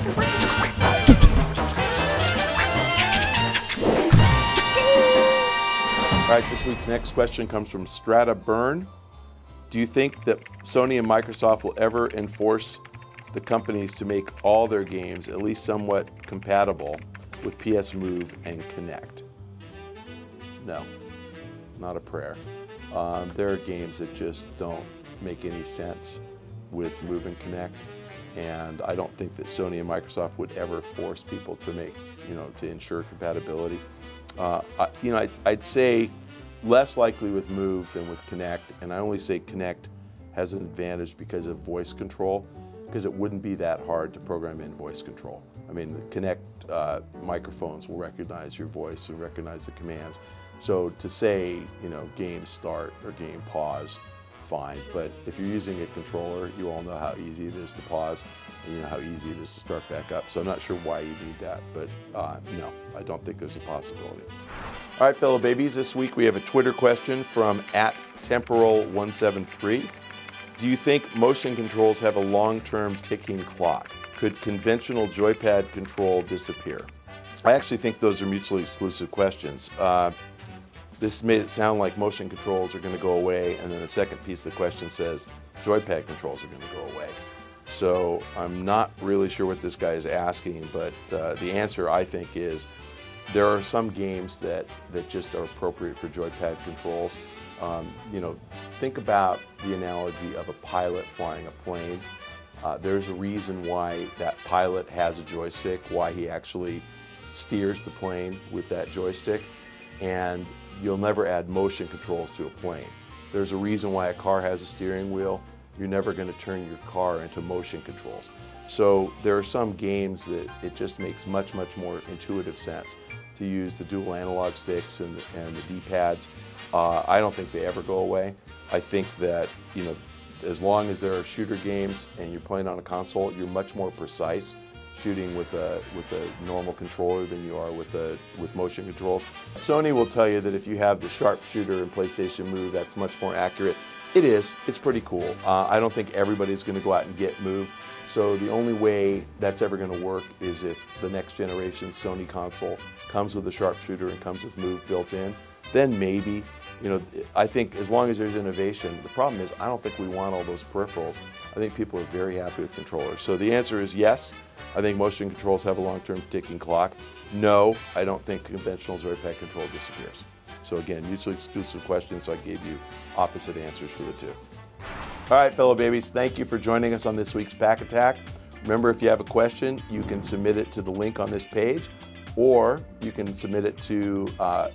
All right, this week's next question comes from Strata Burn. Do you think that Sony and Microsoft will ever enforce the companies to make all their games at least somewhat compatible with PSMove and Kinect? No, not a prayer. There are games that just don't make any sense with Move and Kinect, and I don't think that Sony and Microsoft would ever force people to make, to ensure compatibility. I'd say less likely with Move than with Kinect, and I only say Kinect has an advantage because of voice control, because it wouldn't be that hard to program in voice control. I mean, the Kinect microphones will recognize your voice and recognize the commands. So to say, game start or game pause, fine, but if you're using a controller, you all know how easy it is to pause, and you know how easy it is to start back up. So I'm not sure why you need that, but no, I don't think there's a possibility. All right, fellow babies, this week we have a Twitter question from @temporal173. Do you think motion controls have a long-term ticking clock? Could conventional joypad control disappear? I actually think those are mutually exclusive questions. This made it sound like motion controls are going to go away, and then the second piece of the question says joypad controls are going to go away. So I'm not really sure what this guy is asking, but the answer, I think, is there are some games that just are appropriate for joypad controls. Think about the analogy of a pilot flying a plane. There's a reason why that pilot has a joystick, why he actually steers the plane with that joystick, and you'll never add motion controls to a plane. There's a reason why a car has a steering wheel. You're never going to turn your car into motion controls. So there are some games that it just makes much, much more intuitive sense to use the dual analog sticks and the D-pads. I don't think they ever go away. I think that, as long as there are shooter games and you're playing on a console, you're much more precise shooting with a normal controller than you are with motion controls. Sony will tell you that if you have the sharpshooter in PlayStation Move, that's much more accurate. It is. It's pretty cool. I don't think everybody's going to go out and get Move. So the only way that's ever going to work is if the next generation Sony console comes with a sharpshooter and comes with Move built in. Then maybe, I think as long as there's innovation, the problem is I don't think we want all those peripherals. I think people are very happy with controllers. So the answer is yes. I think motion controls have a long-term ticking clock. No, I don't think conventional joypad control disappears. So again, mutually exclusive questions, so I gave you opposite answers for the two. All right, fellow babies, thank you for joining us on this week's Pach-Attack. Remember, if you have a question, you can submit it to the link on this page, or you can submit it to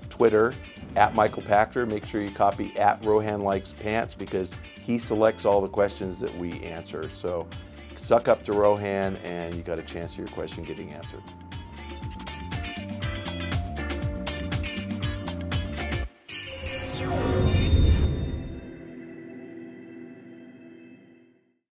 Twitter @MichaelPachter. Make sure you copy @RohanLikesPants because he selects all the questions that we answer. So suck up to Rohan and you got a chance of your question getting answered.